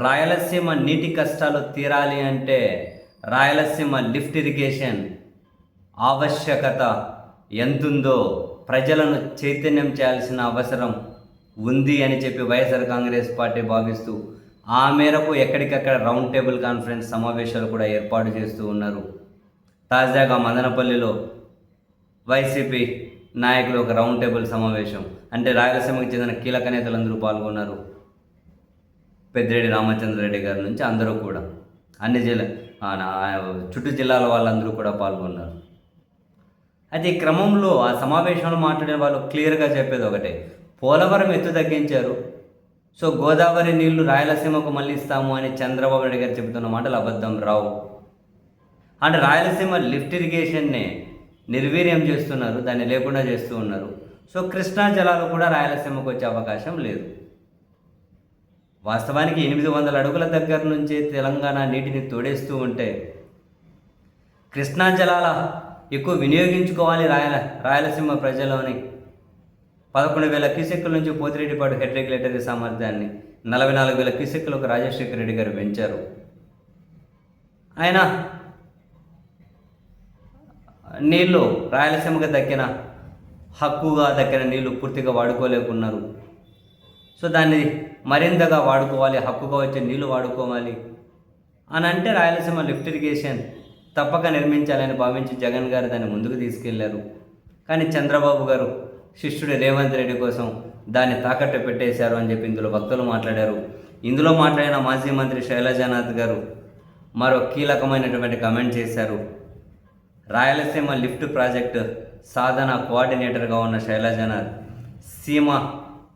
రాయలసీమ నీటి కష్టాలు తీరాలి అంటే రాయలసీమ లిఫ్ట్ ఇరిగేషన్ ఆవశ్యకత ఎంతుందో ప్రజలను చైతన్యం చేయాల్సిన అవసరం ఉంది అని చెప్పి వైఎస్ఆర్ కాంగ్రెస్ పార్టీ భావిస్తూ ఆ మేరకు ఎక్కడికక్కడ రౌండ్ టేబుల్ కాన్ఫరెన్స్ సమావేశాలు కూడా ఏర్పాటు చేస్తూ ఉన్నారు. తాజాగా మదనపల్లిలో వైసీపీ నాయకులు ఒక రౌండ్ టేబుల్ సమావేశం, అంటే రాయలసీమకు చెందిన కీలక నేతలందరూ పాల్గొన్నారు. పెద్దిరెడ్డి రామచంద్రరెడ్డి గారి నుంచి అందరూ కూడా అన్ని చుట్టూ జిల్లాల వాళ్ళందరూ కూడా పాల్గొన్నారు. అయితే ఈ క్రమంలో ఆ సమావేశంలో మాట్లాడిన వాళ్ళు క్లియర్గా చెప్పేది ఒకటే, పోలవరం ఎత్తు తగ్గించారు, సో గోదావరి నీళ్లు రాయలసీమకు మళ్ళీ ఇస్తాము అని చంద్రబాబు నాయుడు గారు చెబుతున్న మాటలు అబద్ధం రావు. అంటే రాయలసీమ లిఫ్ట్ ఇరిగేషన్నే నిర్వీర్యం చేస్తున్నారు, దాన్ని లేకుండా చేస్తూ ఉన్నారు. సో కృష్ణా జలాలు కూడా రాయలసీమకు వచ్చే అవకాశం లేదు. వాస్తవానికి 800 అడుగుల దగ్గర నుంచి తెలంగాణ నీటిని తోడేస్తూ ఉంటే కృష్ణా జలాల ఎక్కువ వినియోగించుకోవాలి రాయలసీమ ప్రజలని 11,000 క్యూసెక్కుల నుంచి పోతిరెడ్డిపాడు హెడ్ రెగ్యులేటరీ సామర్థ్యాన్ని 44,000 క్యూసెక్కులకు రాజశేఖర రెడ్డి గారు పెంచారు. ఆయన నీళ్లు రాయలసీమకు హక్కుగా దక్కిన నీళ్లు పూర్తిగా వాడుకోలేకున్నారు. సో దాన్ని మరింతగా వాడుకోవాలి, హక్కుగా వచ్చే నీళ్లు వాడుకోవాలి అని అంటే రాయలసీమ లిఫ్ట్ ఇరిగేషన్ తప్పక నిర్మించాలని భావించి జగన్ గారు దాన్ని ముందుకు తీసుకెళ్లారు. కానీ చంద్రబాబు గారు శిష్యుడు రేవంత్ రెడ్డి కోసం దాన్ని తాకట్టు పెట్టేశారు అని చెప్పి ఇందులో భక్తులు మాట్లాడారు. ఇందులో మాట్లాడిన మాజీ మంత్రి శైలజానాథ్ గారు మరో కీలకమైనటువంటి కమెంట్ చేశారు. రాయలసీమ లిఫ్ట్ ప్రాజెక్టు సాధన కోఆర్డినేటర్గా ఉన్న శైలజానాథ్ సీమ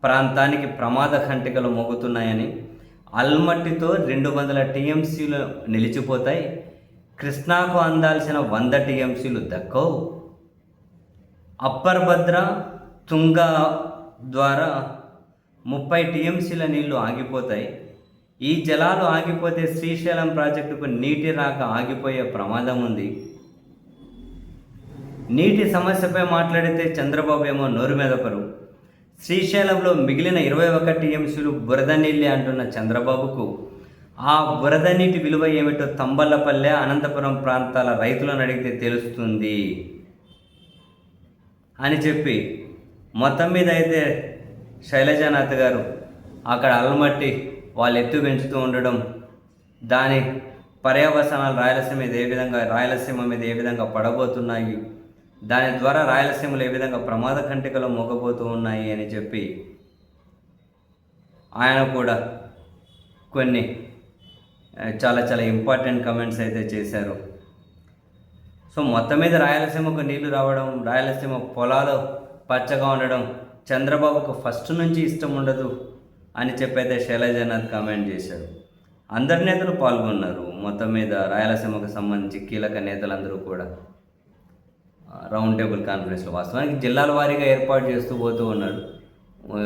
ప్రాంతానికి ప్రమాద ఖంటికలు మోగుతున్నాయని, అల్మట్టితో 200 టీఎంసీలు నిలిచిపోతాయి, కృష్ణాకు అందాల్సిన 100 టీఎంసీలు దక్కవు, అప్పర్ భద్ర తుంగ ద్వారా 30 టీఎంసీల నీళ్లు ఆగిపోతాయి, ఈ జలాలు ఆగిపోతే శ్రీశైలం ప్రాజెక్టుకు నీటి రాక ఆగిపోయే ప్రమాదం ఉంది. నీటి సమస్యపై మాట్లాడితే చంద్రబాబు ఏమో నోరు మెదపరు, శ్రీశైలంలో మిగిలిన 21 టీఎంసీలు బురద నీళ్ళే అంటున్న చంద్రబాబుకు ఆ బురద నీటి విలువ ఏమిటో తంబళ్ళపల్లె, అనంతపురం ప్రాంతాల రైతులను అడిగితే తెలుస్తుంది అని చెప్పి మొత్తం మీద అయితే శైలజానాథ్ గారు అక్కడ అల్మట్టి వాళ్ళు ఎత్తు పెంచుతూ ఉండడం, దాని పర్యవసనాలు రాయలసీమ మీద ఏ విధంగా పడబోతున్నాయి, దాని ద్వారా రాయలసీమలో ఏ విధంగా ప్రమాద కంటికలు మోగబోతూ ఉన్నాయి అని చెప్పి ఆయన కూడా కొన్ని చాలా చాలా ఇంపార్టెంట్ కమెంట్స్ అయితే చేశారు. సో మొత్తం మీద రాయలసీమకు నీళ్లు రావడం, రాయలసీమ పొలాలు పచ్చగా ఉండడం చంద్రబాబుకు ఫస్ట్ నుంచి ఇష్టం ఉండదు అని చెప్పైతే శైలజానాథ్ కామెంట్ చేశారు. అందరి నేతలు పాల్గొన్నారు. మొత్తం మీద రాయలసీమకు సంబంధించి కీలక నేతలందరూ కూడా రౌండ్ టేబుల్ కాన్ఫరెన్స్లో వాస్తవానికి జిల్లాల వారీగా ఏర్పాటు చేస్తూ పోతూ ఉన్నాడు.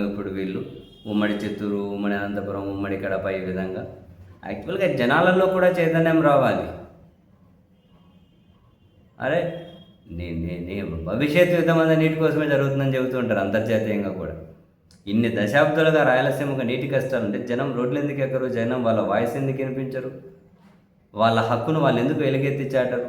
ఇప్పుడు వీళ్ళు ఉమ్మడి చిత్తూరు, ఉమ్మడి అనంతపురం, ఉమ్మడి కడప, ఈ విధంగా యాక్చువల్గా జనాలలో కూడా చైతన్యం రావాలి. అరే భవిష్యత్తు యుద్ధమంతా నీటి కోసమే జరుగుతుందని చెబుతూ ఉంటారు అంతర్జాతీయంగా కూడా. ఇన్ని దశాబ్దాలుగా రాయలసీమకు నీటి కష్టాలు ఉంటే జనం రోడ్లు ఎందుకు ఎక్కరు, జనం వాళ్ళ వాయిస్ ఎందుకు వినిపించరు, వాళ్ళ హక్కును వాళ్ళు ఎందుకు ఎలుగెత్తి చాటరు?